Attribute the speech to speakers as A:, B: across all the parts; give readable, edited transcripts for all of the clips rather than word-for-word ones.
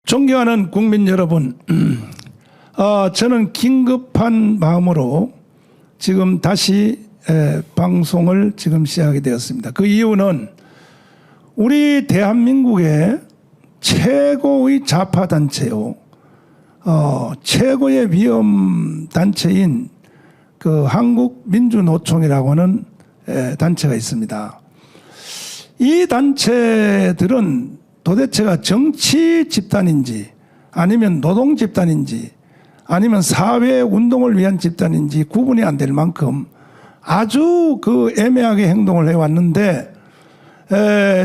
A: 존경하는 국민 여러분, 저는 긴급한 마음으로 지금 다시 방송을 지금 시작하게 되었습니다. 그 이유는 우리 대한민국의 최고의 좌파 단체요, 최고의 위험 단체인 그 한국민주노총이라고 하는 단체가 있습니다. 이 단체들은 도대체가 정치 집단인지 아니면 노동 집단인지 아니면 사회 운동을 위한 집단인지 구분이 안 될 만큼 아주 그 애매하게 행동을 해왔는데,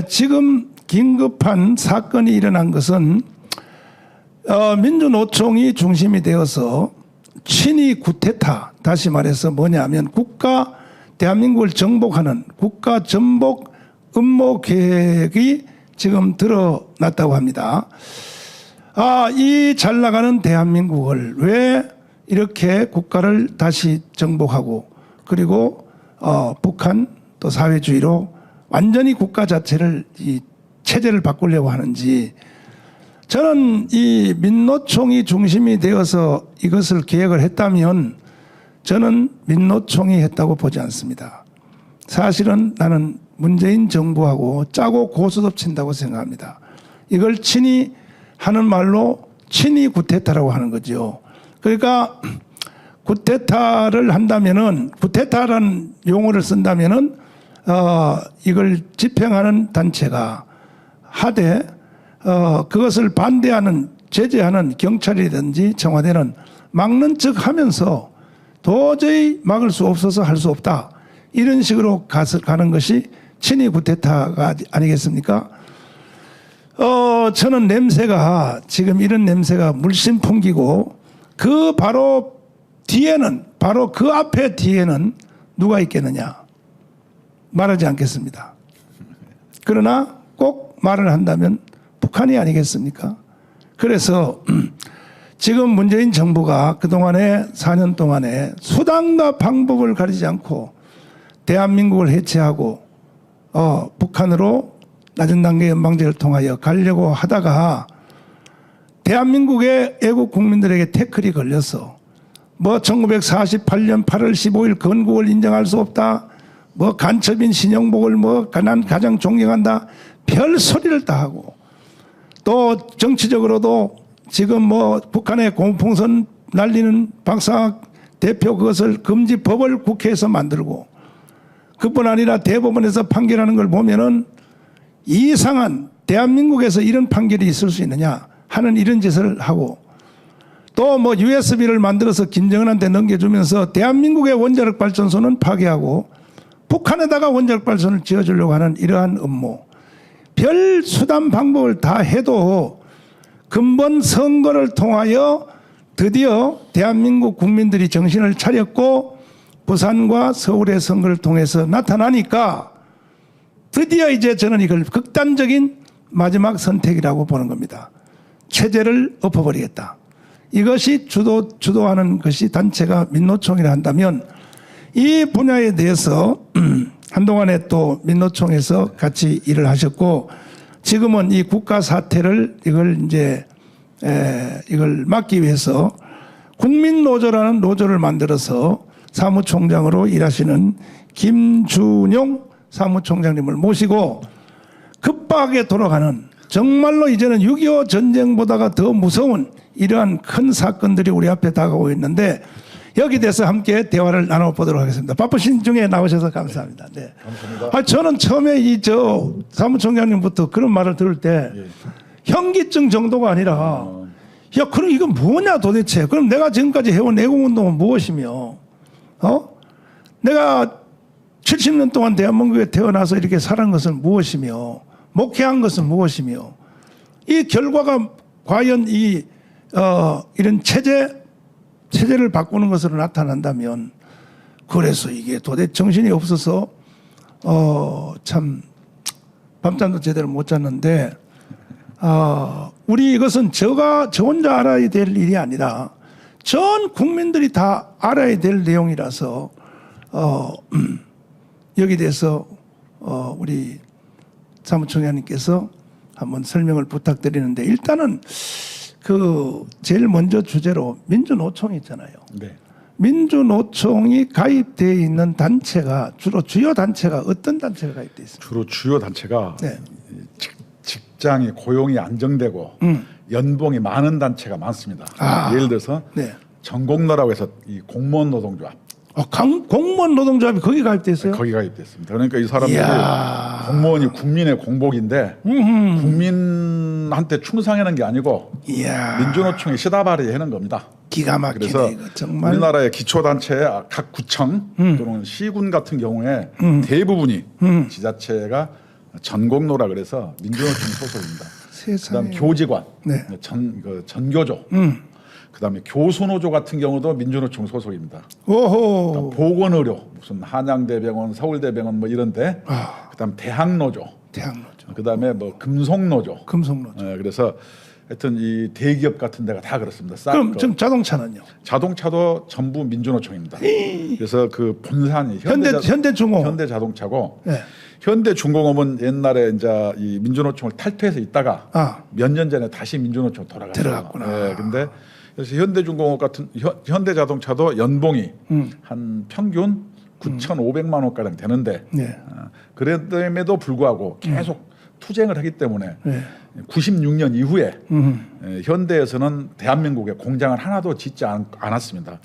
A: 지금 긴급한 사건이 일어난 것은 민주노총이 중심이 되어서 친위 구테타, 다시 말해서 뭐냐면 대한민국을 정복하는 국가 전복 음모 계획이 지금 드러났다고 합니다. 이 잘 나가는 대한민국을 왜 이렇게 국가를 다시 정복하고 그리고 북한 또 사회주의로 완전히 국가 자체를 이 체제를 바꾸려고 하는지, 저는 이 민노총이 중심이 되어서 이것을 계획을 했다면 저는 민노총이 했다고 보지 않습니다. 사실은 나는 문재인 정부하고 짜고 고스톱 친다고 생각합니다. 이걸 친위 하는 말로 친위 구테타라고 하는 거죠. 그러니까 구테타를 한다면은, 구테타라는 용어를 쓴다면은 이걸 집행하는 단체가 하되 그것을 반대하는 제재하는 경찰이든지 청와대는 막는 척 하면서 도저히 막을 수 없어서 할 수 없다, 이런 식으로 가는 것이 친위 구테타가 아니겠습니까? 저는 냄새가, 지금 이런 냄새가 물씬 풍기고 그 바로 뒤에는, 바로 그 앞에 뒤에는 누가 있겠느냐? 말하지 않겠습니다. 그러나 꼭 말을 한다면 북한이 아니겠습니까? 그래서 지금 문재인 정부가 그동안에 4년 동안에 수단과 방법을 가리지 않고 대한민국을 해체하고 북한으로 낮은 단계 연방제를 통하여 가려고 하다가 대한민국의 애국 국민들에게 태클이 걸려서 뭐 1948년 8월 15일 건국을 인정할 수 없다, 뭐 간첩인 신영복을 뭐 난 가장 존경한다, 별 소리를 다 하고, 또 정치적으로도 지금 뭐 북한의 공풍선 날리는 박상학 대표 그것을 금지법을 국회에서 만들고, 그뿐 아니라 대법원에서 판결하는 걸 보면은 이상한, 대한민국에서 이런 판결이 있을 수 있느냐 하는 이런 짓을 하고, 또 뭐 USB를 만들어서 김정은한테 넘겨주면서 대한민국의 원자력 발전소는 파괴하고 북한에다가 원자력 발전소를 지어주려고 하는 이러한 음모, 별 수단 방법을 다 해도 근본 선거를 통하여 드디어 대한민국 국민들이 정신을 차렸고 부산과 서울의 선거를 통해서 나타나니까 드디어 이제 저는 이걸 극단적인 마지막 선택이라고 보는 겁니다. 체제를 엎어버리겠다. 이것이 주도하는 것이 단체가 민노총이라 한다면, 이 분야에 대해서 한동안에 또 민노총에서 같이 일을 하셨고, 지금은 이 국가 사태를 이걸 막기 위해서 국민노조라는 노조를 만들어서 사무총장으로 일하시는 김준용 사무총장님을 모시고 급박하게 돌아가는, 정말로 이제는 6.25 전쟁보다가 더 무서운 이러한 큰 사건들이 우리 앞에 다가오고 있는데, 여기 대해서 함께 대화를 나눠보도록 하겠습니다. 바쁘신 중에 나오셔서 감사합니다. 네.
B: 감사합니다.
A: 저는 처음에 사무총장님부터 그런 말을 들을 때 현기증 정도가 아니라 야, 그럼 이건 뭐냐 도대체? 그럼 내가 지금까지 해온 애국운동은 무엇이며, 내가 70년 동안 대한민국에 태어나서 이렇게 살은 것은 무엇이며, 목회한 것은 무엇이며, 이 결과가 과연 이런 체제를 바꾸는 것으로 나타난다면, 그래서 이게 도대체 정신이 없어서 참 밤잠도 제대로 못 잤는데, 우리 이것은 저 혼자 알아야 될 일이 아니라 전 국민들이 다 알아야 될 내용이라서 여기 대해서 우리 사무총장님께서 한번 설명을 부탁드리는데, 일단은 그 제일 먼저 주제로 민주노총 있잖아요.
B: 네.
A: 민주노총이 가입되어 있는 단체가 주로 주요 단체가 어떤 단체가 가입되어 있습니까?
B: 주로 주요 단체가
A: 네.
B: 직장이 고용이 안정되고 연봉이 많은 단체가 많습니다. 예를 들어서
A: 네.
B: 전공노라고 해서 이 공무원 노동조합
A: 공무원 노동조합이 거기 가입되어 있어요?
B: 거기 가입됐습니다. 그러니까 이 사람들이
A: 이야.
B: 공무원이 국민의 공복인데 국민한테 충성하는 게 아니고
A: 이야.
B: 민주노총에 시다발이 하는 겁니다.
A: 기가 막히네.
B: 그래서
A: 이거 정말.
B: 우리나라의 기초단체 각 구청 또는 시군 같은 경우에 대부분이 지자체가 전공노라 그래서 민주노총 소속입니다.
A: 세상에.
B: 그다음 교직원,
A: 네.
B: 전교조, 그다음에 교수노조 같은 경우도 민주노총 소속입니다.
A: 오호.
B: 보건의료 무슨 한양대병원, 서울대병원 뭐 이런데, 그다음 대학노조,
A: 대학노조.
B: 그다음에 뭐 금속노조,
A: 금속노조.
B: 그래서 하여튼 이 대기업 같은 데가 다 그렇습니다.
A: 그럼 지금 자동차는요?
B: 자동차도 전부 민주노총입니다. 그래서 그 본산이
A: 현대중공업.
B: 현대자동차고
A: 네.
B: 현대중공업은 옛날에 이제 이 민주노총을 탈퇴해서 있다가 몇 년 전에 다시 민주노총 돌아갔어요.
A: 들어갔구나.
B: 네, 근데 그래서 현대중공업 같은 현대자동차도 연봉이 한 평균 9,500만 원가량 되는데
A: 네.
B: 그럼에도 불구하고 계속 투쟁을 하기 때문에
A: 네.
B: 96년 이후에 현대에서는 대한민국에 공장을 하나도 짓지 않았습니다. 다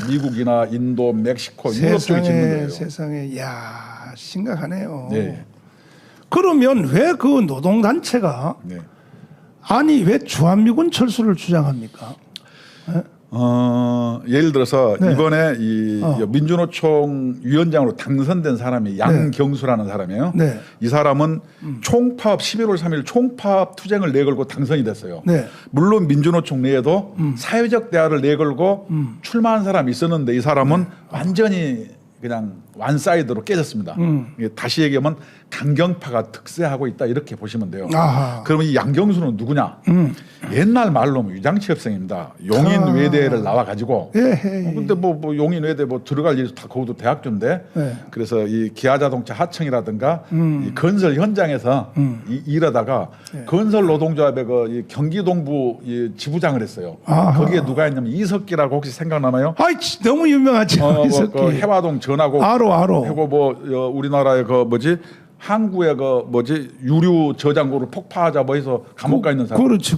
B: 미국이나 인도, 멕시코, 유럽 쪽에 짓는 거예요.
A: 세상에, 야 심각하네요.
B: 네.
A: 그러면 왜 그 노동단체가
B: 네.
A: 아니 왜 주한미군 철수를 주장합니까?
B: 예를 들어서
A: 네.
B: 이번에 이 민주노총 위원장으로 당선된 사람이 양경수라는 사람이에요.
A: 네.
B: 이 사람은 총파업 11월 3일 총파업 투쟁을 내걸고 당선이 됐어요.
A: 네.
B: 물론 민주노총 내에도 사회적 대화를 내걸고 출마한 사람이 있었는데 이 사람은 완전히 그냥 완사이드로 깨졌습니다. 이게 다시 얘기하면 강경파가 특세하고 있다 이렇게 보시면 돼요.
A: 아하.
B: 그러면 이 양경수는 누구냐? 옛날 말로 유장취업생입니다. 용인 외대를 나와 가지고. 근데 뭐 용인 외대 뭐 들어갈 일이 다 거기도 대학교인데.
A: 네.
B: 그래서 이 기아자동차 하청이라든가 이 건설 현장에서 일하다가 건설 노동조합의 이 경기동부 이 지부장을 했어요.
A: 아하.
B: 거기에 누가 했냐면 이석기라고 혹시 생각나나요?
A: 아이 너무 유명하죠. 이석기.
B: 그 해화동 전하고
A: 알어.
B: 하고 뭐 우리나라의 그 뭐지 항구의 그 뭐지 유류 저장고를 폭파하자 뭐 해서 감옥 가 있는 사람.
A: 그렇죠.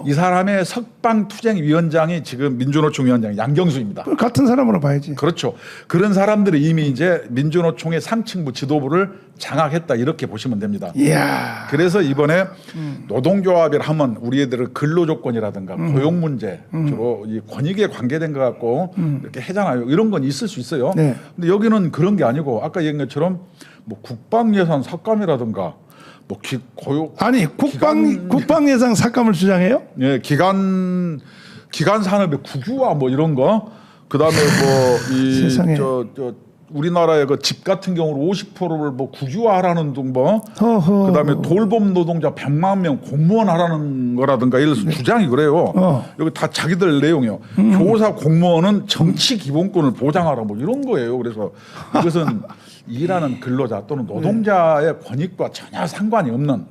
B: 이 사람의 석방 투쟁 위원장이 지금 민주노총 위원장 양경수입니다.
A: 같은 사람으로 봐야지.
B: 그렇죠. 그런 사람들이 이미 이제 민주노총의 상층부 지도부를 장악했다 이렇게 보시면 됩니다.
A: 이야.
B: 그래서 이번에 노동조합이라 하면 우리 애들은 근로조건이라든가 고용 문제 주로 이 권익에 관계된 것 같고 이렇게 하잖아요. 이런 건 있을 수 있어요.
A: 네.
B: 근데 여기는 그런 게 아니고 아까 얘기한 것처럼 뭐 국방예산 삭감이라든가 뭐
A: 아니 국방예산 삭감을 주장해요?
B: 예, 기간 산업의 국유화 뭐 이런 거 그다음에
A: 세상에.
B: 우리나라의 그 집 같은 경우로 50%를 뭐 국유화하라는 등 뭐 그다음에 돌봄 노동자 100만 명 공무원 하라는 거라든가 이래서 주장이 그래요. 여기 다 자기들 내용이요. 교사 공무원은 정치 기본권을 보장하라 뭐 이런 거예요. 그래서 이것은 일하는 근로자 또는 노동자의 권익과 전혀 상관이 없는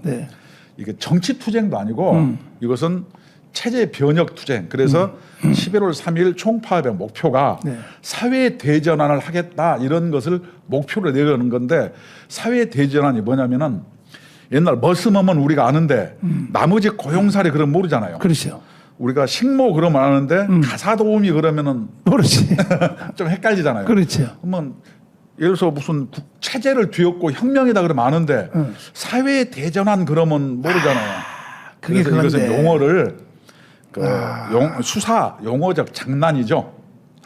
B: 이게 정치 투쟁도 아니고 이것은 체제 변혁 투쟁. 그래서 11월 3일 총파업의 목표가 사회 대전환을 하겠다 이런 것을 목표로 내려는 건데 사회 대전환이 뭐냐면은 옛날 머스멈은 우리가 아는데 나머지 고용사례 그럼 모르잖아요.
A: 그렇죠.
B: 우리가 식모 그러면 아는데 가사도우미 그러면은
A: 모르지.
B: 좀 헷갈리잖아요.
A: 그렇죠.
B: 그러면 예를 들어서 무슨 체제를 뒤엎고 혁명이다 그러면 아는데 사회 대전환 그러면 모르잖아요. 그래서 이것은 용어를 수사 용어적 장난이죠.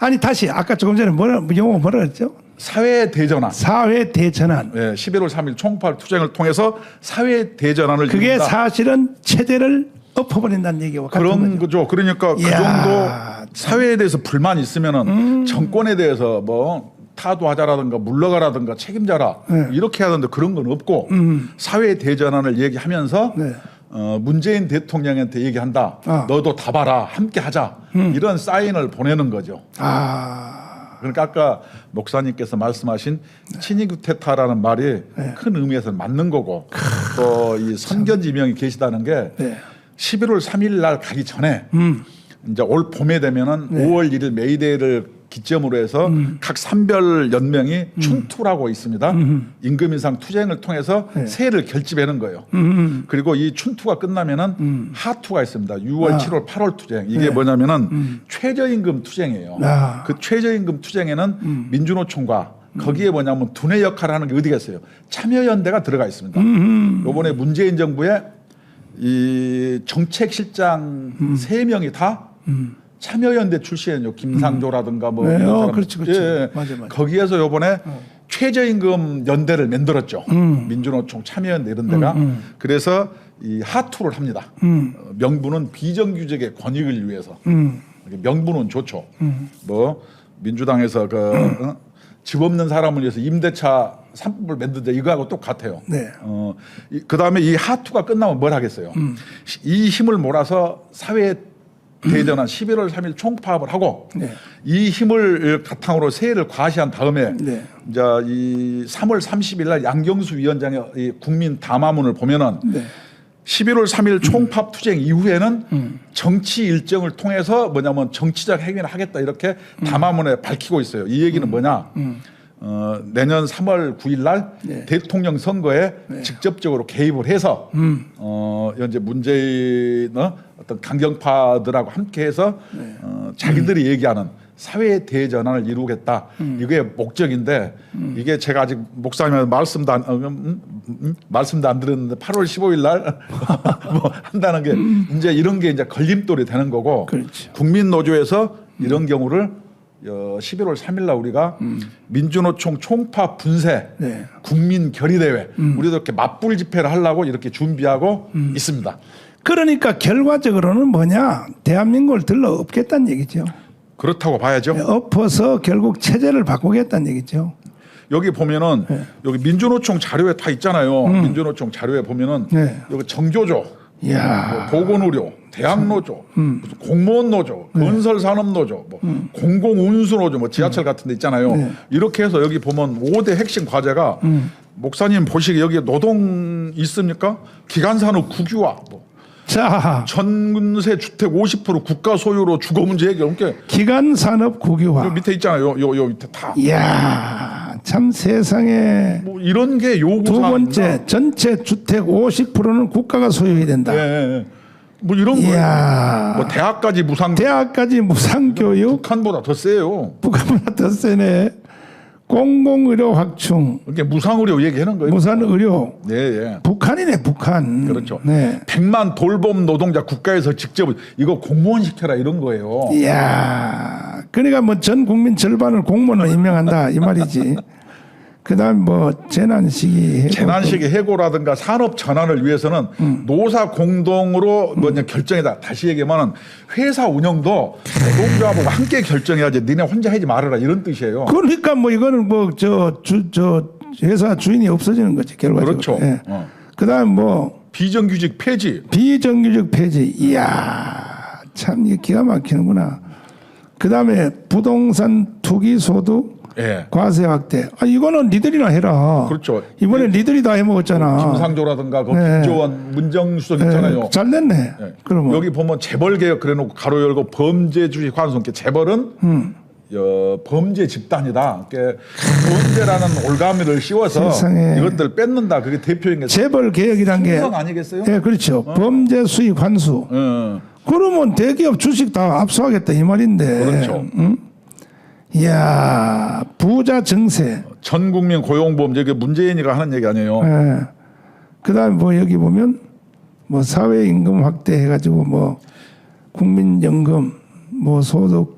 A: 아니 다시 아까 조금 전에 용어 뭐라 그랬죠?
B: 사회 대전환.
A: 사회 대전환.
B: 네, 11월 3일 총파업 투쟁을 통해서 사회 대전환을
A: 그게
B: 이룬다.
A: 사실은 체제를 엎어버린다는 얘기와 같은
B: 그런 거죠. 그러니까 그 정도 사회에 대해서 불만이 있으면은 정권에 대해서 뭐 타도하자라든가 물러가라든가 책임져라 이렇게 하던데 그런 건 없고 사회 대전환을 얘기하면서 문재인 대통령한테 얘기한다. 너도 다 봐라. 함께 하자. 이런 사인을 보내는 거죠. 그러니까 아까 목사님께서 말씀하신 친이구테타라는 말이 큰 의미에서 맞는 거고 또 이 선견지명이 계시다는 게 11월 3일 날 가기 전에 이제 올 봄에 되면은
A: 네.
B: 5월 1일 메이데이를 기점으로 해서 각 산별 연맹이 춘투라고 있습니다. 임금 인상 투쟁을 통해서
A: 네.
B: 세를 결집하는 거예요. 그리고 이 춘투가 끝나면은 하투가 있습니다. 6월, 7월, 8월 투쟁. 이게
A: 네.
B: 뭐냐면은 최저임금 투쟁이에요.
A: 아.
B: 그 최저임금 투쟁에는 민주노총과 거기에 뭐냐면 두뇌 역할을 하는 게 어디겠어요? 참여연대가 들어가 있습니다. 이번에 문재인 정부의 이 정책실장 3명이 다 참여연대 출신이에요. 김상조라든가 뭐
A: 네,
B: 이런 사람.
A: 그렇지, 그렇지. 맞아.
B: 거기에서 요번에 최저임금 연대를 만들었죠. 민주노총 참여연대 이런 데가. 그래서 이 하투를 합니다. 명분은 비정규직의 권익을 위해서. 명분은 좋죠. 뭐 민주당에서 집 없는 사람을 위해서 임대차 3법을 만든다 이거하고 똑같아요.
A: 네.
B: 그다음에 이 하투가 끝나면 뭘 하겠어요? 이 힘을 몰아서 사회 대전한 11월 3일 총파업을 하고
A: 네.
B: 이 힘을 바탕으로 세해를 과시한 다음에
A: 네.
B: 이제 이 3월 30일 날 양경수 위원장의 이 국민 담화문을 보면은
A: 네.
B: 11월 3일 총파업 투쟁 이후에는 정치 일정을 통해서 뭐냐면 정치적 행위를 하겠다 이렇게 담화문에 밝히고 있어요. 이 얘기는 뭐냐? 내년 3월 9일 날
A: 네.
B: 대통령 선거에 직접적으로 개입을 해서 현재 문재인 어떤 강경파들하고 함께해서 자기들이 얘기하는 사회 대전환을 이루겠다. 이게 목적인데 이게 제가 아직 목사님한테 말씀도 안 드렸는데 8월 15일 날 뭐 한다는 게 이제 이런 게 이제 걸림돌이 되는 거고
A: 그렇죠.
B: 국민노조에서 이런 경우를 11월 3일 날 우리가 민주노총 총파 분쇄
A: 네.
B: 국민 결의대회 우리도 이렇게 맞불 집회를 하려고 이렇게 준비하고 있습니다.
A: 그러니까 결과적으로는 뭐냐? 대한민국을 들러 엎겠다는 얘기죠.
B: 그렇다고 봐야죠.
A: 엎어서 결국 체제를 바꾸겠다는 얘기죠.
B: 여기 보면은
A: 네.
B: 여기 민주노총 자료에 다 있잖아요. 민주노총 자료에 보면은
A: 네.
B: 여기 정조조,
A: 이야.
B: 뭐 보건의료, 대학노조, 무슨 공무원노조, 건설산업노조, 뭐 공공운수노조, 뭐 지하철 같은 데 있잖아요.
A: 네.
B: 이렇게 해서 여기 보면 5대 핵심 과제가 목사님 보시기에 여기 노동 있습니까? 기간산업 국유화, 뭐
A: 자,
B: 전세 주택 50% 국가 소유로 주거 문제 해결. 그러니까
A: 기간 산업 국유화.
B: 요 밑에 있잖아요. 요 밑에 다.
A: 이야, 참 세상에.
B: 뭐 이런 게 요구
A: 두
B: 사항입니다.
A: 번째, 전체 주택 50%는 국가가 소유해야 된다.
B: 예, 예. 뭐 이런 거예요.
A: 이야.
B: 뭐 대학까지 무상.
A: 대학까지 무상교육,
B: 북한보다 더 세요.
A: 북한보다 더 세네. 공공의료 확충,
B: 이렇게 무상의료 얘기하는 거예요.
A: 무산의료.
B: 예, 예.
A: 북한이네, 북한.
B: 그렇죠.
A: 네.
B: 100만 돌봄 노동자 국가에서 직접 이거 공무원 시켜라 이런 거예요.
A: 이야, 그러니까 뭐 전 국민 절반을 공무원으로 임명한다 이 말이지. 그다음 뭐 재난시기 해고.
B: 재난시기 해고라든가 산업 전환을 위해서는 노사 공동으로 뭐냐 결정이다. 다시 얘기하면 회사 운영도 노동조합하고 함께 결정해야지. 니네 혼자 하지 말아라 이런 뜻이에요.
A: 그러니까 뭐 이거는 뭐 저 회사 주인이 없어지는 거지 결과적으로.
B: 그렇죠.
A: 예. 그다음 뭐
B: 비정규직 폐지.
A: 비정규직 폐지. 이야, 참 이게 기가 막히는구나. 그다음에 부동산 투기 소득
B: 예.
A: 과세 확대. 아 이거는 니들이나 해라.
B: 그렇죠.
A: 이번에 니들이 다 해먹었잖아.
B: 김상조라든가 그
A: 네.
B: 김조원 문정수석 있잖아요.
A: 잘 됐네.
B: 예.
A: 그러면
B: 여기 보면 재벌 개혁 그래놓고 가로 열고 범죄 주식 환송께 재벌은 범죄 집단이다. 그러니까 범죄라는 올가미를 씌워서
A: 세상에.
B: 이것들 뺏는다. 그게 대표인 게
A: 재벌 개혁이란 게.
B: 충성 아니겠어요?
A: 예, 그렇죠. 범죄 수익 환수.
B: 예.
A: 그러면 대기업 주식 다 압수하겠다 이 말인데.
B: 그렇죠.
A: 이야, 부자 증세.
B: 전 국민 고용보험제 이게 문재인이가 하는 얘기 아니에요.
A: 예. 그다음에 뭐 여기 보면 뭐 사회임금 확대해가지고 뭐 국민연금 뭐 소득.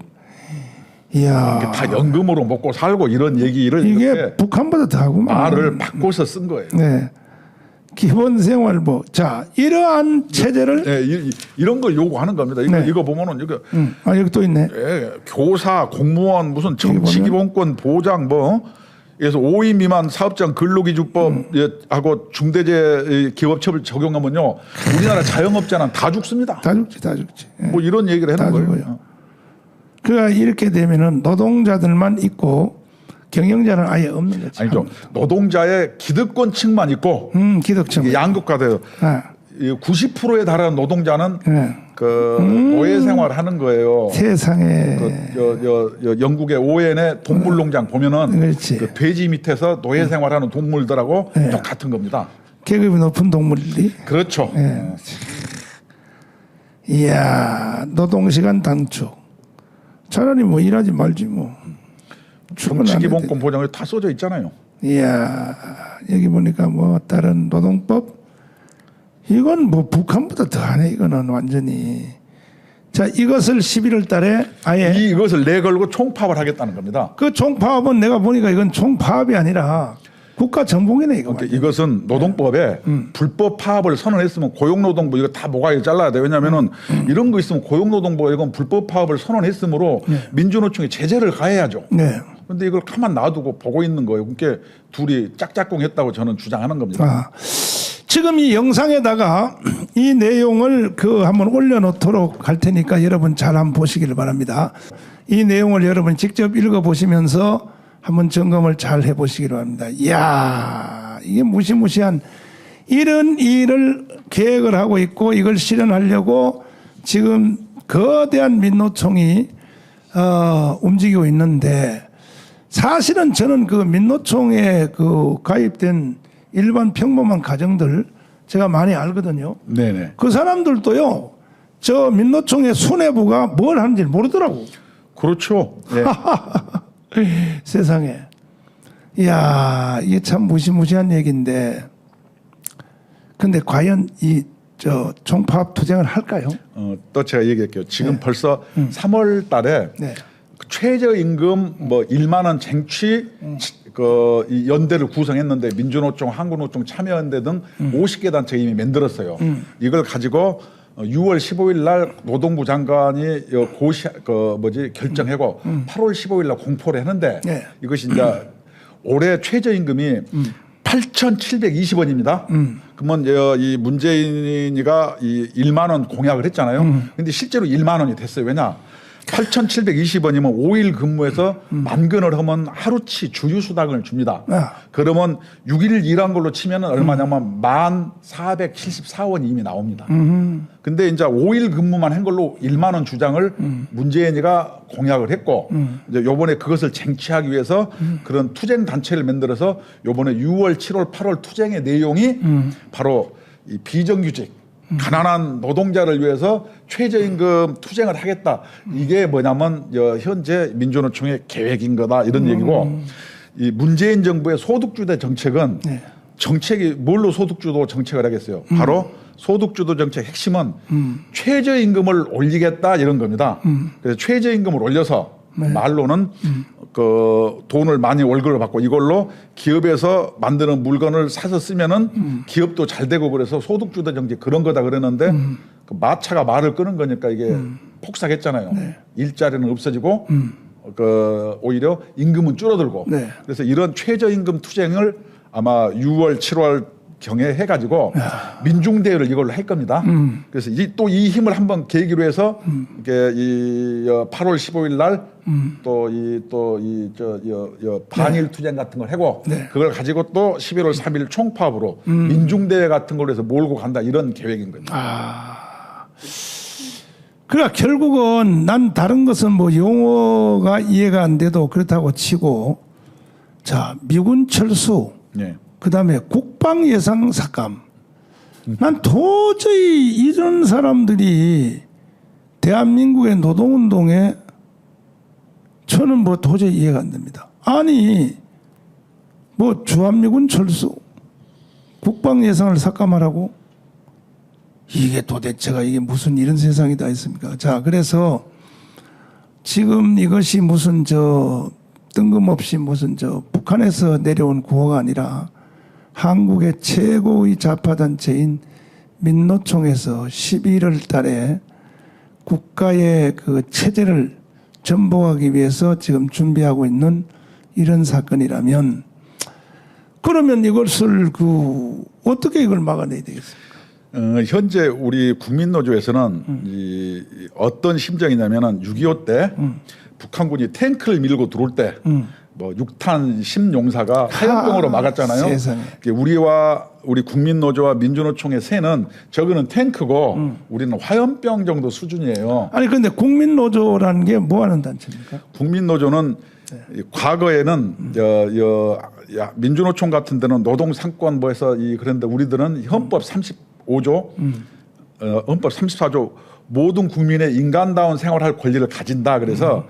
A: 이야,
B: 다 연금으로 먹고 살고 이런 얘기를
A: 이게
B: 이렇게
A: 북한보다 더 하구만.
B: 말을 바꿔서 쓴 거예요.
A: 네. 기본생활보. 자, 이러한 체제를.
B: 네, 이런 걸 요구하는 겁니다.
A: 네.
B: 이거 보면은 이거
A: 아, 여기 또 있네.
B: 예, 교사, 공무원, 무슨 정치기본권 보장 뭐 그래서 5인 미만 사업장 근로기준법하고 중대재 기업처벌 적용하면요 우리나라 자영업자는 다 죽습니다.
A: 다 죽지, 다 죽지. 예.
B: 뭐 이런 얘기를
A: 다
B: 하는 거예요.
A: 죽어요. 그러니까 이렇게 되면은 노동자들만 있고 경영자는 아예 없는 거죠.
B: 아니죠. 노동자의 기득권층만 있고
A: 기득층.
B: 이게 양극화돼요.
A: 아,
B: 90%에 달하는 노동자는
A: 네.
B: 그 노예 생활하는 거예요.
A: 세상에.
B: 영국의 오웬의 동물농장 보면은
A: 그렇지.
B: 그 돼지 밑에서 노예 생활하는 동물들하고 똑같은 겁니다.
A: 계급이 높은 동물들이.
B: 그렇죠.
A: 네. 이야, 노동시간 단축. 차라리 뭐 일하지 말지 뭐.
B: 정치기본권 보장에 다 써져 있잖아요.
A: 이야, 여기 보니까 뭐 다른 노동법 이건 뭐 북한보다 더하네. 이거는 완전히. 자, 이것을 11월 달에 아예
B: 이것을 내걸고 총파업을 하겠다는 겁니다.
A: 그 총파업은 내가 보니까 이건 총파업이 아니라 국가 정봉이네 이거.
B: 그러니까 이것은 노동법에 불법 파업을 선언했으면 고용노동부 이거 다 모가지 잘라야 돼. 왜냐하면은 이런 거 있으면 고용노동부가 이건 불법 파업을 선언했으므로 민주노총이 제재를 가해야죠.
A: 네.
B: 그런데 이걸 가만 놔두고 보고 있는 거예요. 그러니까 둘이 짝짝꿍했다고 저는 주장하는 겁니다.
A: 아, 지금 이 영상에다가 이 내용을 그 한번 올려놓도록 할 테니까 여러분 잘 한번 보시기를 바랍니다. 이 내용을 여러분 직접 읽어보시면서 한번 점검을 잘 해보시기를 바랍니다. 이야, 이게 무시무시한 이런 일을 계획을 하고 있고 이걸 실현하려고 지금 거대한 민노총이 움직이고 있는데 사실은 저는 그 민노총에 그 가입된 일반 평범한 가정들 제가 많이 알거든요.
B: 네네.
A: 그 사람들도요, 저 민노총의 수뇌부가 뭘 하는지 모르더라고.
B: 그렇죠. 네.
A: 세상에. 이야, 이게 참 무시무시한 얘기인데, 근데 과연 이 총파업 투쟁을 할까요?
B: 또 제가 얘기할게요. 지금 벌써 3월 달에
A: 네.
B: 최저임금 뭐 1만 원 쟁취 이 연대를 구성했는데 민주노총, 한국노총, 참여연대 등 50개 단체 이미 만들었어요. 이걸 가지고 6월 15일 날 노동부 장관이 결정하고 8월 15일 날 공포를 했는데
A: 네.
B: 이것이 이제 올해 최저임금이 8,720원입니다. 그러면 이 문재인이가 이 1만 원 공약을 했잖아요. 근데 실제로 1만 원이 됐어요. 왜냐? 8,720원이면 5일 근무해서 만근을 하면 하루치 주휴수당을 줍니다. 그러면 6일 일한 걸로 치면 얼마냐면 1,474원이 이미 나옵니다. 근데 이제 5일 근무만 한 걸로 1만 원 주장을 문재인이가 공약을 했고 이제 요번에 그것을 쟁취하기 위해서 그런 투쟁 단체를 만들어서 요번에 6월, 7월, 8월 투쟁의 내용이 바로 이 비정규직 가난한 노동자를 위해서 최저임금 투쟁을 하겠다. 이게 뭐냐면 현재 민주노총의 계획인 거다 이런 얘기고 이 문재인 정부의 소득주도 정책은 정책이 뭘로 소득주도 정책을 하겠어요. 바로 소득주도 정책 핵심은 최저임금을 올리겠다 이런 겁니다. 그래서 최저임금을 올려서 말로는 그 돈을 많이 월급을 받고 이걸로 기업에서 만드는 물건을 사서 쓰면은 기업도 잘 되고 그래서 소득주도 정책 그런 거다 그랬는데 그 마차가 말을 끄는 거니까 이게 폭삭했잖아요. 일자리는 없어지고 그 오히려 임금은 줄어들고 그래서 이런 최저임금 투쟁을 아마 6월, 7월 경에 해가지고 민중대회를 이걸로 할 겁니다. 그래서 또 이 힘을 한번 계기로 해서 이게 이 8월 15일 날 반일 투쟁 같은 걸 하고 그걸 가지고 또 11월 3일 총파업으로 민중대회 같은 걸로 해서 몰고 간다 이런 계획인 겁니다.
A: 그러니까 결국은 난 다른 것은 뭐 용어가 이해가 안 돼도 그렇다고 치고 자 미군 철수 그다음에 국방 예산 삭감. 난 도저히 이런 사람들이 대한민국의 노동운동에 저는 뭐 도저히 이해가 안 됩니다. 아니 뭐 주한미군 철수 국방 예산을 삭감하라고 이게 도대체가 이게 무슨 이런 세상이 다 있습니까? 자 그래서 지금 이것이 무슨 뜬금없이 무슨 북한에서 내려온 구호가 아니라 한국의 최고의 좌파단체인 민노총에서 11월 달에 국가의 그 체제를 전복하기 위해서 지금 준비하고 있는 이런 사건이라면 그러면 이것을 어떻게 이걸 막아내야 되겠습니까?
B: 현재 우리 국민노조에서는 어떤 심정이냐면은 6.25 때 북한군이 탱크를 밀고 들어올 때 뭐 6탄 심용사가 화염병으로 막았잖아요.
A: 세상에.
B: 우리 국민노조와 민주노총의 세는 저거는 탱크고 우리는 화염병 정도 수준이에요.
A: 아니 근데 국민노조라는 게 뭐 하는 단체입니까?
B: 국민노조는 과거에는 민주노총 같은 데는 노동상권부에서 그런데 우리들은 헌법 35조, 헌법 34조 모든 국민의 인간다운 생활할 권리를 가진다. 그래서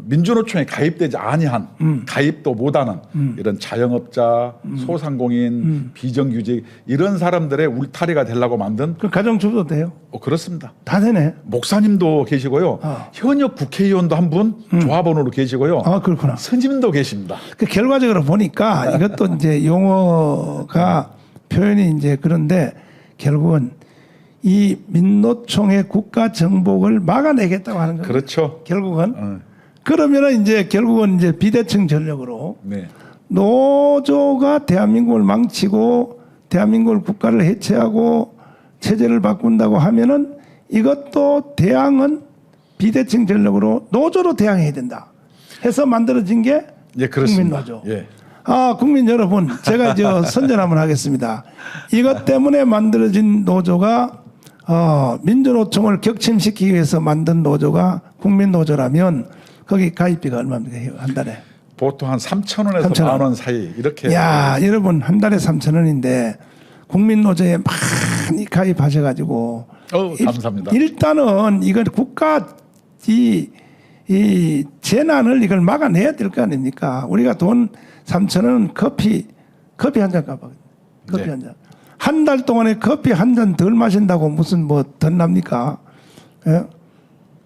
B: 민주노총에 가입되지 아니한 가입도 못하는 이런 자영업자, 소상공인, 비정규직 이런 사람들의 울타리가 되려고 만든
A: 그 가정주부도 돼요?
B: 그렇습니다.
A: 다 되네.
B: 목사님도 계시고요. 현역 국회의원도 한 분 조합원으로 계시고요.
A: 아 그렇구나.
B: 스님도 계십니다.
A: 그 결과적으로 보니까 이것도 이제 용어가 표현이 이제 그런데 결국은 이 민노총의 국가 정복을 막아내겠다고 하는 거예요.
B: 그렇죠.
A: 결국은 그러면은 이제 결국은 이제 비대칭 전력으로
B: 네.
A: 노조가 대한민국을 망치고 대한민국을 국가를 해체하고 체제를 바꾼다고 하면은 이것도 대항은 비대칭 전력으로 노조로 대항해야 된다 해서 만들어진 게
B: 예, 그렇습니다.
A: 국민노조.
B: 예.
A: 아, 국민 여러분, 제가 선전 한번 하겠습니다. 이것 때문에 만들어진 노조가 민주노총을 격침시키기 위해서 만든 노조가 국민노조라면 거기 가입비가 얼마입니까? 한 달에?
B: 보통 한 3,000원에서
A: 3,000원.
B: 10,000원 사이 이렇게.
A: 야, 여러분 한 달에 3,000원인데 국민노조에 많이 가입하셔가지고
B: 감사합니다.
A: 일단은 이건 국가 이 재난을 이걸 막아내야 될 거 아닙니까? 우리가 돈 3,000원 커피 한 잔 값. 커피
B: 네.
A: 한 잔. 한 달 동안에 커피 한 잔 덜 마신다고 무슨 뭐 덧납니까? 예?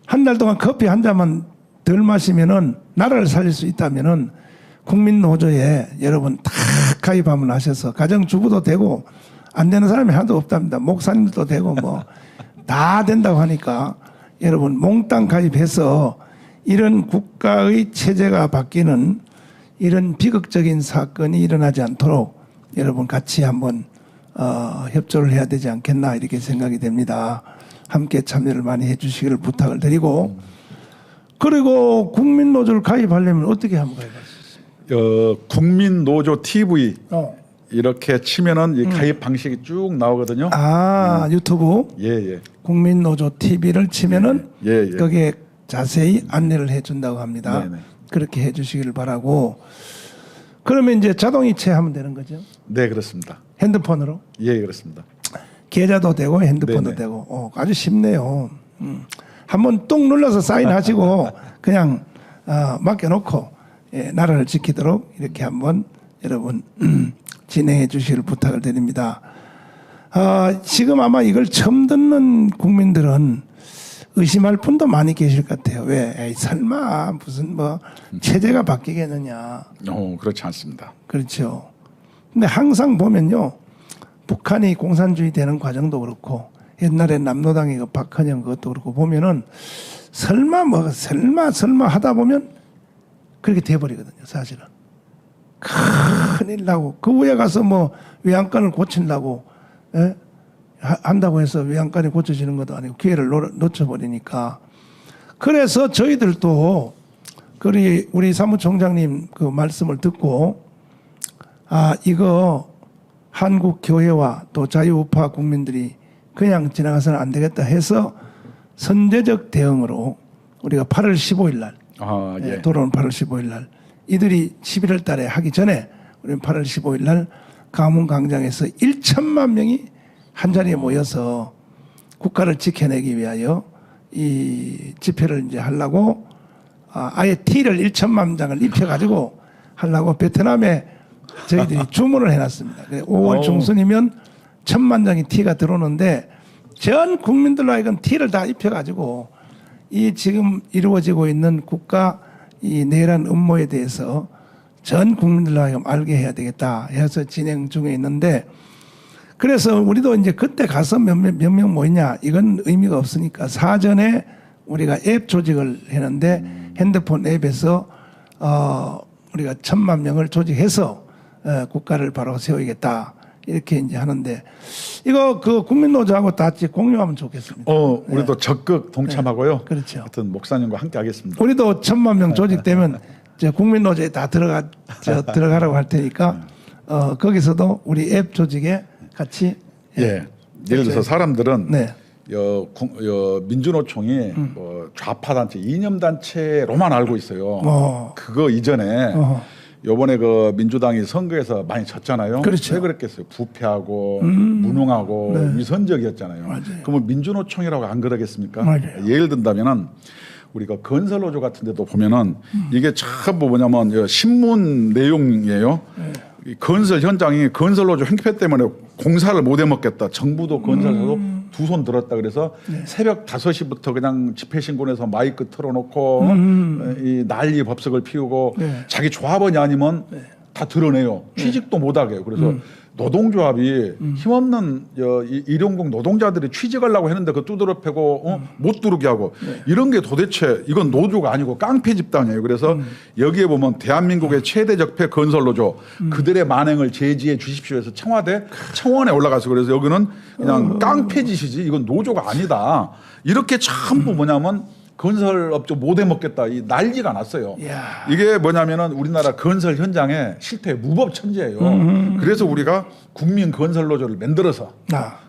A: 한 달 동안 커피 한 잔만 덜 마시면은 나라를 살릴 수 있다면은 국민노조에 여러분 다 가입하면 하셔서 가정주부도 되고 안 되는 사람이 하나도 없답니다. 목사님도 되고 뭐 다 된다고 하니까 여러분 몽땅 가입해서 이런 국가의 체제가 바뀌는 이런 비극적인 사건이 일어나지 않도록 여러분 같이 한번 협조를 해야 되지 않겠나 이렇게 생각이 됩니다. 함께 참여를 많이 해주시기를 부탁을 드리고 그리고 국민노조를 가입하려면 어떻게 하면 가입할 수 있습니까?
B: 국민노조 TV 이렇게 치면은 이 가입 방식이 쭉 나오거든요.
A: 아 유튜브
B: 예.
A: 국민노조 TV를 치면은
B: 예.
A: 거기에 자세히 안내를 해준다고 합니다.
B: 네네.
A: 그렇게 해주시기를 바라고 그러면 이제 자동이체 하면 되는 거죠?
B: 네, 그렇습니다.
A: 핸드폰으로?
B: 예, 그렇습니다.
A: 계좌도 되고 핸드폰도
B: 네네.
A: 되고 아주 쉽네요. 한번 뚝 눌러서 사인하시고 그냥 맡겨놓고 나라를 지키도록 이렇게 한번 여러분 진행해 주시길 부탁을 드립니다. 지금 아마 이걸 처음 듣는 국민들은 의심할 분도 많이 계실 것 같아요. 왜? 에이, 설마 무슨 뭐 체제가 바뀌겠느냐.
B: 그렇지 않습니다.
A: 그렇죠. 근데 항상 보면요. 북한이 공산주의 되는 과정도 그렇고 옛날에 남노당의 그 박헌영 그것도 그렇고 보면은 설마 하다 보면 그렇게 돼버리거든요. 사실은. 큰일 나고 그 위에 가서 뭐 외양간을 고친다고 한다고 해서 외양간이 고쳐지는 것도 아니고 기회를 놓쳐버리니까 그래서 저희들도 우리 사무총장님 그 말씀을 듣고 이거 한국 교회와 또 자유우파 국민들이 그냥 지나가서는 안 되겠다 해서 선제적 대응으로 우리가 8월 15일 날 돌아오는 8월 15일 날 이들이 11월 달에 하기 전에 우리는 8월 15일 날 가문광장에서 1천만 명이 한 자리에 모여서 국가를 지켜내기 위하여 이 집회를 이제 하려고 아예 티를 1천만 장을 입혀가지고 하려고 베트남에 저희들이 주문을 해놨습니다. 5월 중순이면 1,000만 장의 티가 들어오는데 전 국민들로 하여금 티를 다 입혀가지고 이 지금 이루어지고 있는 국가 이 내란 음모에 대해서 전 국민들로 하여금 알게 해야 되겠다 해서 진행 중에 있는데 그래서 우리도 이제 그때 가서 몇 명 모이냐 이건 의미가 없으니까 사전에 우리가 앱 조직을 했는데 핸드폰 앱에서 우리가 1,000만 명을 조직해서 국가를 바로 세우겠다 이렇게 이제 하는데 이거 그 국민노조하고 다 같이 공유하면 좋겠습니다.
B: 우리도 적극 동참하고요.
A: 그렇죠.
B: 하여튼 목사님과 함께 하겠습니다.
A: 우리도 1,000만 명 조직되면 저 국민노조에 다 들어가라고 할 테니까 거기서도 우리 앱 조직에 같이
B: 예. 예를 들어서 사람들은
A: 네.
B: 민주노총이 뭐 좌파 단체, 이념 단체로만 알고 있어요. 그거 이전에 요번에 그 민주당이 선거에서 많이 졌잖아요.
A: 그렇죠.
B: 왜 그랬겠어요? 부패하고 무능하고
A: 네.
B: 위선적이었잖아요.
A: 맞아요.
B: 그러면 민주노총이라고 안 그러겠습니까?
A: 맞아요.
B: 예를 든다면은 우리가 건설노조 같은 데도 보면은 이게 참 뭐냐면 신문 내용이에요.
A: 네.
B: 이 건설 현장이 건설노조 횡패 때문에 공사를 못 해먹겠다. 정부도 건설사도 두 손 들었다. 그래서 새벽 5시부터 그냥 집회신고내서 마이크 틀어놓고 이 난리 법석을 피우고 자기 조합원이 아니면 다 드러내요. 취직도 못하게 해요. 그래서 노동조합이 힘없는 일용직 노동자들이 취직하려고 했는데 그 두드러 패고 못 들어오게 하고 이런 게 도대체 이건 노조가 아니고 깡패 집단이에요. 그래서 여기에 보면 대한민국의 최대 적폐 건설노조 그들의 만행을 제지해 주십시오 해서 청와대 청원에 올라가서 그래서 여기는 그냥 깡패 짓이지 이건 노조가 아니다. 이렇게 전부 뭐냐면 건설업종 못 해먹겠다 이 난리가 났어요.
A: 이야.
B: 이게 뭐냐면은 우리나라 건설 현장에 실태 무법 천지예요. 그래서 우리가 국민 건설 노조를 만들어서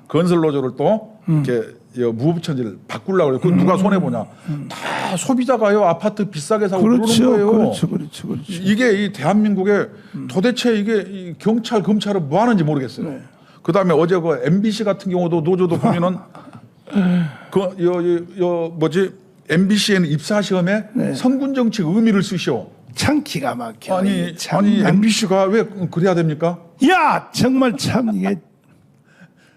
B: 건설 노조를 또 이렇게 무법 천지를 바꾸려고 그래요. 그 누가 손해 보냐? 다 소비자가요. 아파트 비싸게 사고
A: 그렇죠.
B: 그러는 거예요.
A: 그렇죠.
B: 이게 이 대한민국에 도대체 이게 이 경찰 검찰은 뭐 하는지 모르겠어요. 그다음에 어제 그 MBC 같은 경우도 노조도 보면은 뭐지? MBC에는 입사 시험에 성군 정치 의미를 쓰시오.
A: 참 기가 막혀.
B: 아니
A: 참
B: MBC가 왜 그래야 됩니까?
A: 야 정말 참 이게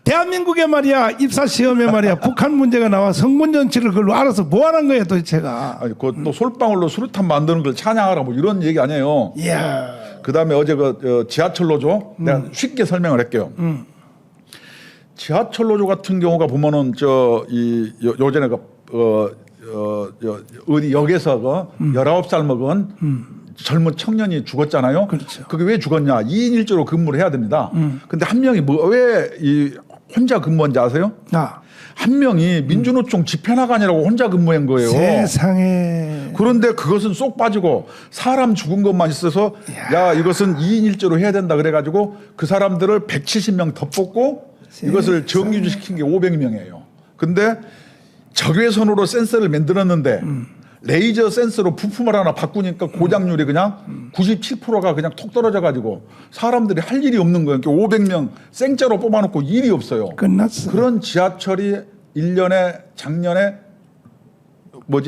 A: 대한민국에 말이야 입사 시험에 말이야 북한 문제가 나와 성군 정치를 그걸로 알아서 뭐 하는 거예요 도대체가.
B: 아니 그또 솔방울로 수류탄 만드는 걸 찬양하라 뭐 이런 얘기 아니에요.
A: 이야.
B: 그다음에 어제 그 지하철 노조 내가 쉽게 설명을 할게요. 지하철 노조 같은 경우가 보면은 요전에 어디 역에서 19살 먹은 젊은 청년이 죽었잖아요.
A: 그렇죠.
B: 그게 왜 죽었냐? 2인 1조로 근무를 해야 됩니다. 근데 한 명이 왜 혼자 근무한지 아세요? 한 명이 민주노총 집회 나가느라고 혼자 근무한 거예요.
A: 세상에.
B: 그런데 그것은 쏙 빠지고 사람 죽은 것만 있어서 야 이것은 2인 1조로 해야 된다 그래가지고 그 사람들을 170명 더 뽑고 이것을 정규직시킨 게 500명이에요. 근데 적외선으로 센서를 만들었는데 레이저 센서로 부품을 하나 바꾸니까 고장률이 그냥 97%가 그냥 톡 떨어져 가지고 사람들이 할 일이 없는 거예요. 500명 생짜로 뽑아놓고 일이 없어요.
A: 끝났어.
B: 그런 지하철이 1년에 작년에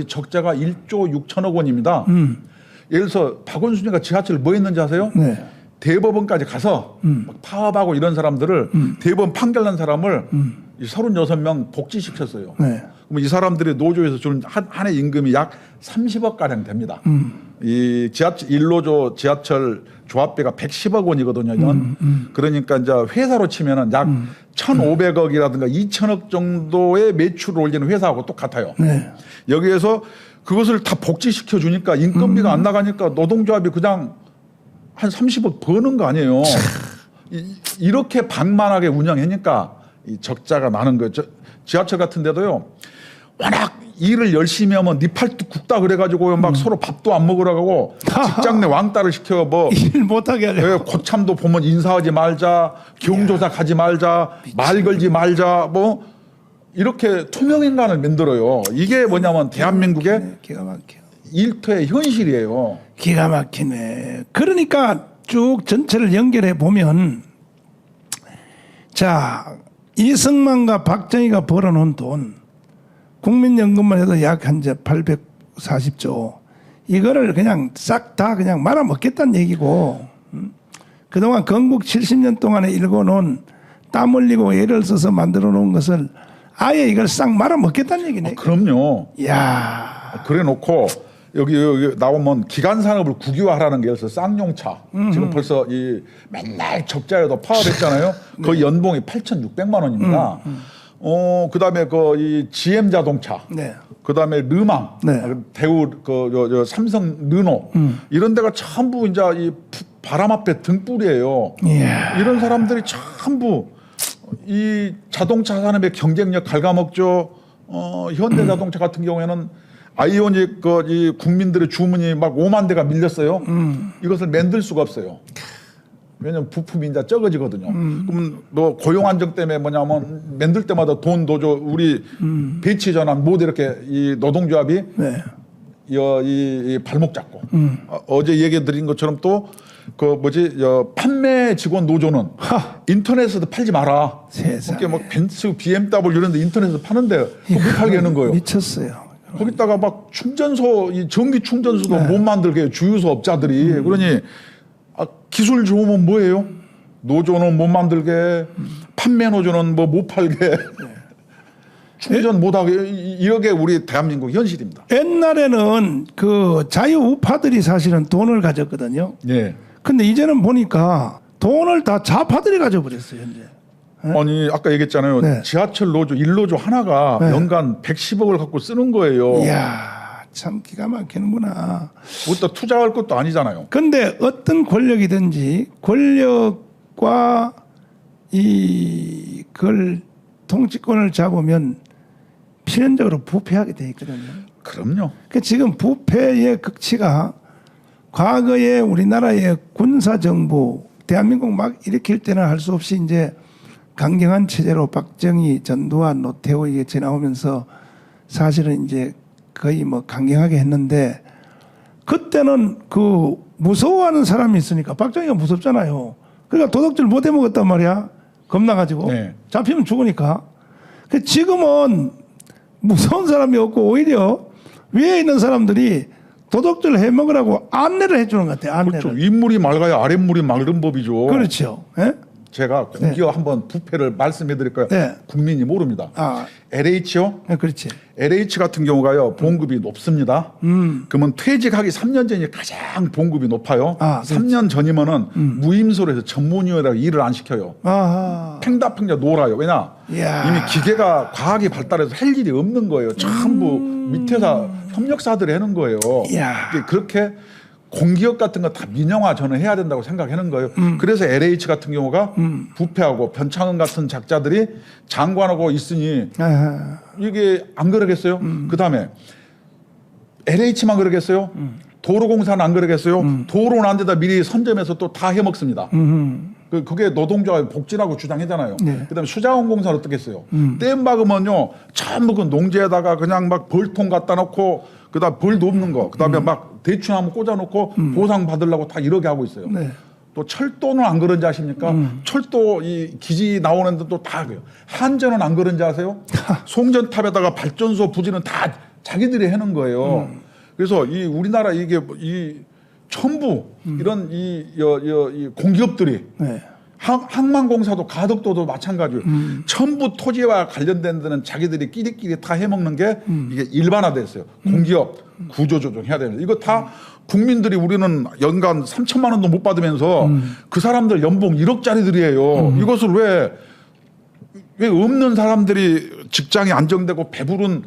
B: 적자가 1조 6천억 원입니다. 예를 들어서 박원순이가 지하철을 뭐 했는지 아세요?
A: 네.
B: 대법원까지 가서 막 파업하고 이런 사람들을 대법원 판결 난 사람을 36명 복지시켰어요.
A: 네.
B: 그럼 이 사람들이 노조에서 주는 한 해 임금이 약 30억 가량 됩니다. 이 지하철 1노조 지하철 조합비가 110억 원이거든요. 그러니까 이제 회사로 치면은 약 1,500억이라든가 2,000억 정도의 매출을 올리는 회사하고 똑같아요.
A: 네.
B: 여기에서 그것을 다 복지시켜 주니까 인건비가 안 나가니까 노동조합이 그냥 한 30억 버는 거 아니에요. 이렇게 방만하게 운영하니까 이 적자가 나는 거죠. 지하철 같은 데도요. 워낙 일을 열심히 하면 네 팔도 굽다 그래가지고 막 서로 밥도 안 먹으라고 직장 내 왕따를 시켜 뭐
A: 일 못하게 하려고.
B: 고참도 보면 인사하지 말자, 경조사 가지 말자, 말 걸지 말자 뭐 이렇게 투명인간을 만들어요. 이게 뭐냐면 대한민국의
A: 기가 막혀.
B: 일터의 현실이에요.
A: 기가 막히네. 그러니까 쭉 전체를 연결해 보면 자 이승만과 박정희가 벌어놓은 돈 국민연금만 해도 약 한 840조 이거를 그냥 싹 다 그냥 말아먹겠다는 얘기고 그동안 건국 70년 동안에 일궈놓은 땀 흘리고 애를 써서 만들어 놓은 것을 아예 이걸 싹 말아먹겠다는 얘기네.
B: 그럼요.
A: 이야.
B: 그래 놓고 여기 나오면 기간 산업을 국유화하라는 게 그래서 쌍용차 지금 벌써 이 맨날 적자에도 파업했잖아요. 거의 연봉이 8,600만 원입니다. 그다음에 이 GM 자동차,
A: 네.
B: 그다음에 르망,
A: 네.
B: 대우 삼성 르노 이런 데가 전부 이제 이 바람 앞에 등불이에요.
A: 이야.
B: 이런 사람들이 전부 이 자동차 산업의 경쟁력 갉아먹죠. 현대자동차 같은 경우에는 아이오닉 이 국민들의 주문이 막 5만 대가 밀렸어요. 이것을 만들 수가 없어요. 왜냐면 부품이 이제 적어지거든요. 그러면 너 고용 안정 때문에 뭐냐면 만들 때마다 돈 노조 우리 배치 전환 모두 이렇게 이 노동조합이
A: 네.
B: 이 발목 잡고 어제 얘기 드린 것처럼 또 그 뭐지 판매 직원 노조는 인터넷에서 팔지 마라.
A: 세상에.
B: 그게 막 벤츠, BMW 이런 데 인터넷에서 파는데 못 팔게 하는 거예요.
A: 미쳤어요.
B: 거기다가 막 충전소, 이 전기 충전소도 못 만들게 해요. 주유소 업자들이. 그러니 기술 좋으면 뭐예요? 노조는 못 만들게, 판매 노조는 뭐 못 팔게, 충전 못 하게 이렇게 우리 대한민국 현실입니다.
A: 옛날에는 그 자유우파들이 사실은 돈을 가졌거든요.
B: 예.
A: 근데 이제는 보니까 돈을 다 좌파들이 가져버렸어요, 현재.
B: 아니 아까 얘기했잖아요.
A: 네.
B: 지하철 노조, 일노조 하나가
A: 네.
B: 연간 110억을 갖고 쓰는 거예요.
A: 이야, 참 기가 막히는구나.
B: 어디다 투자할 것도 아니잖아요.
A: 근데 어떤 권력이든지 권력과 그걸 통치권을 잡으면 필연적으로 부패하게 돼 있거든요.
B: 그럼요.
A: 그 지금 부패의 극치가 과거에 우리나라의 군사정부 대한민국 막 일으킬 때는 할 수 없이 이제 강경한 체제로 박정희, 전두환, 노태우 이게 지나오면서 사실은 이제 거의 뭐 강경하게 했는데 그때는 그 무서워하는 사람이 있으니까 박정희가 무섭잖아요. 그러니까 도둑질 못 해먹었단 말이야. 겁나가지고.
B: 네.
A: 잡히면 죽으니까. 그 지금은 무서운 사람이 없고 오히려 위에 있는 사람들이 도둑질 해먹으라고 안내를 해주는 것 같아요. 안내를.
B: 그렇죠. 윗물이 맑아야 아랫물이 맑은 법이죠.
A: 그렇죠. 예?
B: 제가 공기업 한번 부패를 말씀해 드릴까요?
A: 네.
B: 국민이 모릅니다. LH요?
A: 네, 그렇지.
B: LH 같은 경우가요, 봉급이 높습니다. 그러면 퇴직하기 3년 전이 가장 봉급이 높아요. 3년 전이면은 무임소로 해서 전문위원회라고 일을 안 시켜요.
A: 아하.
B: 팽다팽다 놀아요. 왜냐?
A: 이야.
B: 이미 기계가 과학이 발달해서 할 일이 없는 거예요. 전부 밑에서 협력사들이 하는 거예요.
A: 이야.
B: 이게 그렇게 공기업 같은 거 다 민영화 저는 해야 된다고 생각하는 거예요. 그래서 LH 같은 경우가 부패하고 변창흠 같은 작자들이 장관하고 있으니
A: 아하.
B: 이게 안 그러겠어요? 그다음에 LH만 그러겠어요? 도로공사는 안 그러겠어요? 도로는 안 되다 미리 선점해서 또 다 해먹습니다. 그게 노동조합 복지라고 주장하잖아요.
A: 네.
B: 그다음에 수자원공사는 어떻겠어요? 댐 박으면요 전부 그 농지에다가 그냥 막 벌통 갖다 놓고 그다음 벌도 없는 거 그다음에 막 대충 한번 꽂아놓고 보상 받으려고 다 이렇게 하고 있어요.
A: 네.
B: 또 철도는 안 그런지 아십니까? 철도 이 기지 나오는데 또 다 그래요. 한전은 안 그런지 아세요? 송전탑에다가 발전소 부지는 다 자기들이 해놓은 거예요. 그래서 이 우리나라 이게 이 전부 이런 이 공기업들이
A: 네.
B: 항만공사도 가덕도도 마찬가지예요. 전부 토지와 관련된 데는 자기들이 끼리끼리 다 해먹는 게 이게 일반화됐어요. 공기업 구조조정해야 되는 이거 다 국민들이 우리는 연간 3천만 원도 못 받으면서 그 사람들 연봉 1억짜리들이에요. 이것을 왜 없는 사람들이 직장이 안정되고 배부른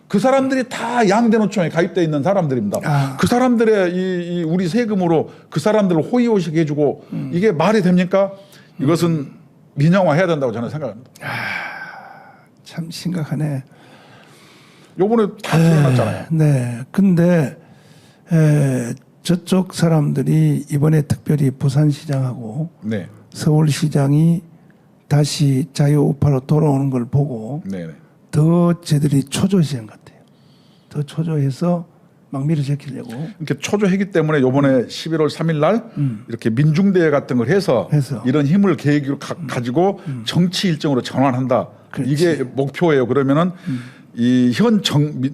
B: 그 사람들이 다 양대노총에 가입돼 있는 사람들입니다. 그 사람들의 이 우리 세금으로 그 사람들을 호의호식 해주고 이게 말이 됩니까? 이것은 민영화해야 된다고 저는 생각합니다.
A: 참 심각하네.
B: 요번에 다 드러났잖아요.
A: 네. 근데 저쪽 사람들이 이번에 특별히 부산시장하고
B: 네.
A: 서울시장이 다시 자유우파로 돌아오는 걸 보고
B: 네.
A: 더 쟤들이 초조해진 것 같아요. 더 초조해서 막미를 제키려고.
B: 이렇게 초조했기 때문에 요번에 11월 3일 날 이렇게 민중대회 같은 걸 해서 이런 힘을 계기로 가지고 정치 일정으로 전환한다.
A: 그렇지.
B: 이게 목표예요. 그러면은 이 현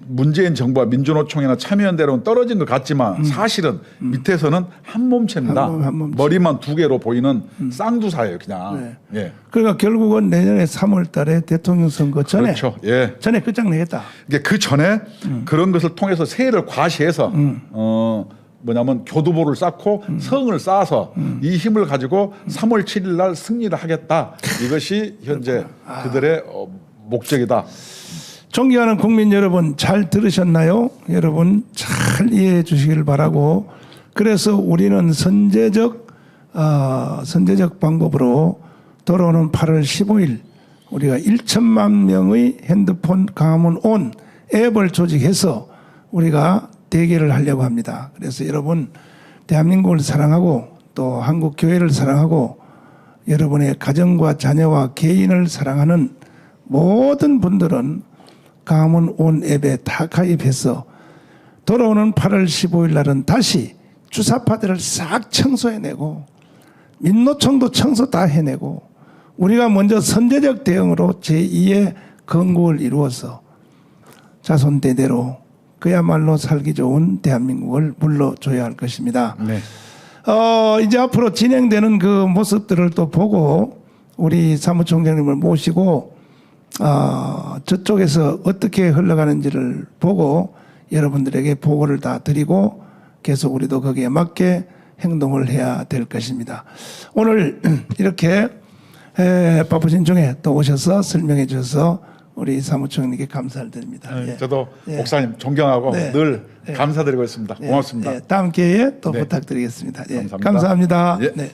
B: 문재인 정부와 민주노총이나 참여연대로는 떨어진 것 같지만 사실은 밑에서는 한 몸체입니다.
A: 한 몸체.
B: 머리만 두 개로 보이는 쌍두사예요, 그냥.
A: 네.
B: 예.
A: 그러니까 결국은 내년에 3월 달에 대통령 선거 전에
B: 그렇죠. 예.
A: 전에 끝장내겠다.
B: 이게 그 전에 그런 것을 통해서 세를 과시해서 뭐냐면 교두보를 쌓고 성을 쌓아서 이 힘을 가지고 3월 7일 날 승리를 하겠다. 이것이 현재 그들의 목적이다.
A: 존경하는 국민 여러분 잘 들으셨나요? 여러분 잘 이해해 주시길 바라고 그래서 우리는 선제적 방법으로 돌아오는 8월 15일 우리가 1천만 명의 핸드폰 가문 온 앱을 조직해서 우리가 대결을 하려고 합니다. 그래서 여러분 대한민국을 사랑하고 또 한국 교회를 사랑하고 여러분의 가정과 자녀와 개인을 사랑하는 모든 분들은 가문 온 앱에 다 가입해서 돌아오는 8월 15일 날은 다시 주사파들을 싹 청소해내고 민노총도 청소 다 해내고 우리가 먼저 선제적 대응으로 제2의 건국을 이루어서 자손 대대로 그야말로 살기 좋은 대한민국을 불러줘야 할 것입니다.
B: 네.
A: 이제 앞으로 진행되는 그 모습들을 또 보고 우리 사무총장님을 모시고 저쪽에서 어떻게 흘러가는지를 보고 여러분들에게 보고를 다 드리고 계속 우리도 거기에 맞게 행동을 해야 될 것입니다. 오늘 이렇게 바쁘신 중에 또 오셔서 설명해 주셔서 우리 사무총장님께 감사를 드립니다. 예.
B: 저도 목사님 존경하고
A: 네.
B: 늘
A: 네.
B: 감사드리고 있습니다. 고맙습니다.
A: 다음 기회에 또
B: 네.
A: 부탁드리겠습니다. 예.
B: 감사합니다.
A: 감사합니다.
B: 예.
A: 네.